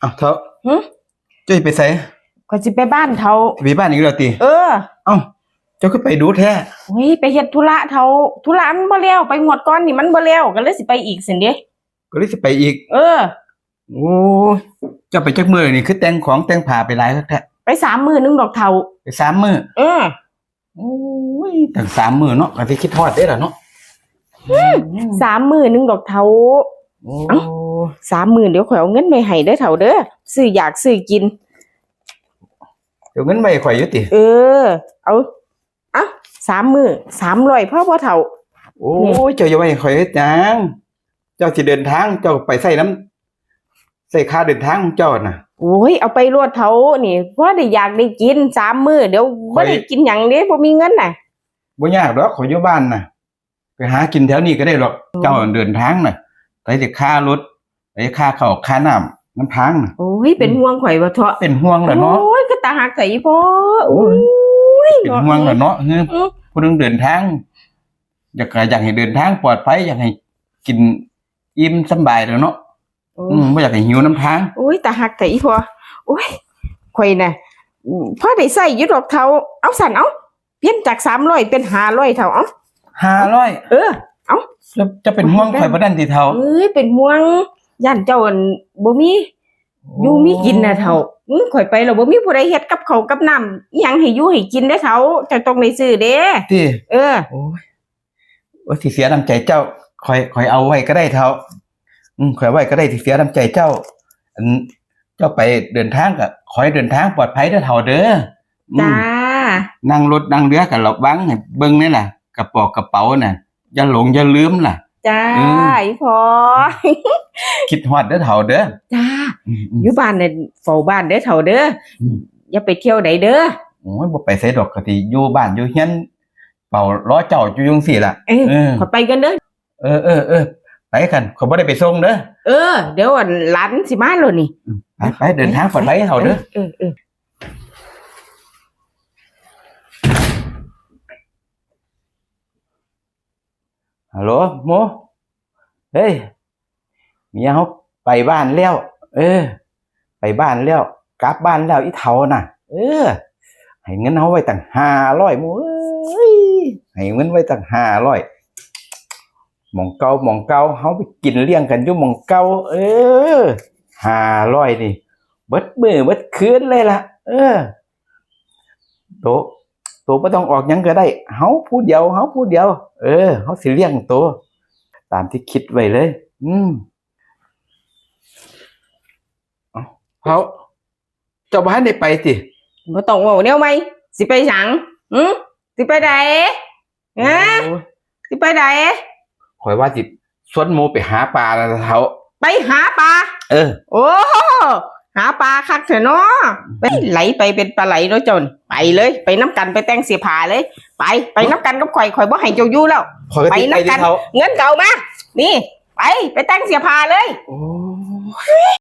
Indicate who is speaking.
Speaker 1: อ้าวเท่า
Speaker 2: หึ
Speaker 1: เจ้าสิไปไส
Speaker 2: ก็สิไปบ้านเฒ่า
Speaker 1: สิไปบ้านอีกแล้วติ
Speaker 2: เออ
Speaker 1: เอ้าเจ้าก็ไปดูแท้
Speaker 2: โอ้ยไปเฮ็ดธุระเฒ่าธุระมันบ่แล้วไปงวดก่อนนี่มันบ่แล้วก็เลยสิไปอีกซั่นเด้
Speaker 1: ก็เลยสิไปอีก
Speaker 2: เออ
Speaker 1: โอ้เจ้าไปจักมื้อนี่คือแต่งของแต่งผ้าไปหลายคักแท้
Speaker 2: ไป3มื้อนึงดอกเฒ่า
Speaker 1: ไป3มื้อ
Speaker 2: เออ
Speaker 1: โอ้ยตั้ง3มื้อเนาะก็สิคิดฮอดเด้ล่ะเนาะ
Speaker 2: 3มื้อนึงดอกเฒ่า
Speaker 1: โอ้
Speaker 2: เอ้า3มื้อเดี๋ยวข่อยเอาเงินไปให้เด้อเฒ่าเด้อซื้ออยากซื้อกิน
Speaker 1: เดี๋ยวเงินไว้ข่อยอยู่ติ
Speaker 2: เออเอา3มื้อ300พอบ่เฒ่า
Speaker 1: โอ้ยเจ้าอย่าไว้ข่อยเฮ็ดหยังเจ้าสิเดินทางเจ้าไปใช้ค่าเดินทางของเจ้าน่ะ
Speaker 2: โอ้ยเอาไปรวดเฒ่านี่บ่ได้อยากได้กิน3มื้อเดี๋ยวบ่ได้กินหยังเด้บ่มีเงินน่ะ
Speaker 1: บ่ยากดอกข่อยอยู่บ้านน่ะไปหากินแถวนี้ก็ได้หรอกเจ้าเดินทางน่ะไปสิค่ารถไปค่าข้าวค่าน้ำมันพังน่ะ
Speaker 2: โอ้ยเป็นห่วงข่อยว่าเถาะ
Speaker 1: เป็นห่วงแหละเนาะ
Speaker 2: โอ้ยก็ตาหักใส่พ่อโอ้ย
Speaker 1: เป็นห่วงแหละเนาะผู้นึงเดินทางอยากให้เดินทางปลอดภัยอยากให้กินอิ่มสบายแล้วเนาะบ่อยากให้หิวน้ำทาง
Speaker 2: โอ้ยตาหักใส่พ่อโอ้ยข่อยน่ะพอได้ใส่อยู่ดอกเฒ่าเอาสั่นเอาเปลี่ยนจาก300เป็น500เฒ่าเอา
Speaker 1: 500
Speaker 2: เอา
Speaker 1: แล้วจะเป็นห่วงข่อยบ่ดันติเฒ่า
Speaker 2: เอ้ยเป็นห่วงย่านเจ้าบ่มีอยู่มีกินน่ะเฒ่าข่อยไปแล้วบ่มีผู้ใดเฮ็ดกับข้าวกับน้ำอีหยังให้อยู่ให้กินเด้อเฒ่าเจ้าต้องได้ซื้อเด้
Speaker 1: ติ
Speaker 2: เออ
Speaker 1: โอ้ยว่าสิเสียน้ำใจเจ้าข่อยเอาไว้ก็ได้เฒ่าข่อยไว้ก็ได้สิเสียน้ำใจเจ้าเจ้าไปเดินทางก็ขอให้เดินทางปลอดภัยเด้อเฒ่าเด้อ
Speaker 2: จ้า
Speaker 1: นั่งรถนั่งเรือก็ระวังให้เบิ่งนี่ล่ะกระเป๋าน่ะอย่าหลงอย่าลืมล่ะ
Speaker 2: จ้าอีพ่อ
Speaker 1: คิดฮอดเด้อเฒ่าเด้อ
Speaker 2: จ้าอยู่บ้านน่ะเฝ้าบ้านเด้อเฒ่าเด้ออย่าไปเที่ยวใดเด้อ
Speaker 1: โอ้ยบ่ไปไสดอกก็สิอยู่บ้านอยู่เฮียนเฝ้ารอเจ้าอยู่จังซี่ล่ะ
Speaker 2: ขอไปกันเด้อ
Speaker 1: ไปกันขอยบ่ได้ไปส่งเด้อ
Speaker 2: เดี๋ยวหลานสิมาแล้วนี่
Speaker 1: ไปเดินทางปลอดภัยเฒ่าเด้อฮัลโหลโมเฮ้ยเมียเขาไปบ้านแล้วไปบ้านแล้วกลับบ้านแล้วอีเฒ่าน่ะให้เงินเขาไว้ตั้ง500โมเอ้ยให้เงินไว้ตั้ง500หม่องเก่าเขาไปกินเลี้ยงกันอยู่หม่องเก่า500นี่เบิดมื้อเบิดคืนเลยล่ะโตบ่ต้องออกหยังก็ได้เฮาผู้เดียวเฮาสิเลี้ยงโตตามที่คิดไว้เลยเฮาเจ้าบ่ทันได้ไปติ
Speaker 2: บ่ต้องเว้าแนวใหม่สิไปหยังสิไปใดฮะสิไปใด
Speaker 1: ข่อยว่าสิชวนหมู่ไปหาปลาน่ะเฒ่า
Speaker 2: ไปหาปลาโอ้หาปลาคักเถอะเนาะไปไหลไปเป็นปลาไหลเนาะจนไปเลยไปน้ำกันไปแต่งเสียผ้าเลยไปน้ำกันกับข่อยบ่ให้เจ้าอยู่แล้วไปน้ำกันเงินเก่ามานี่ไปแต่งเสียผ้าเลย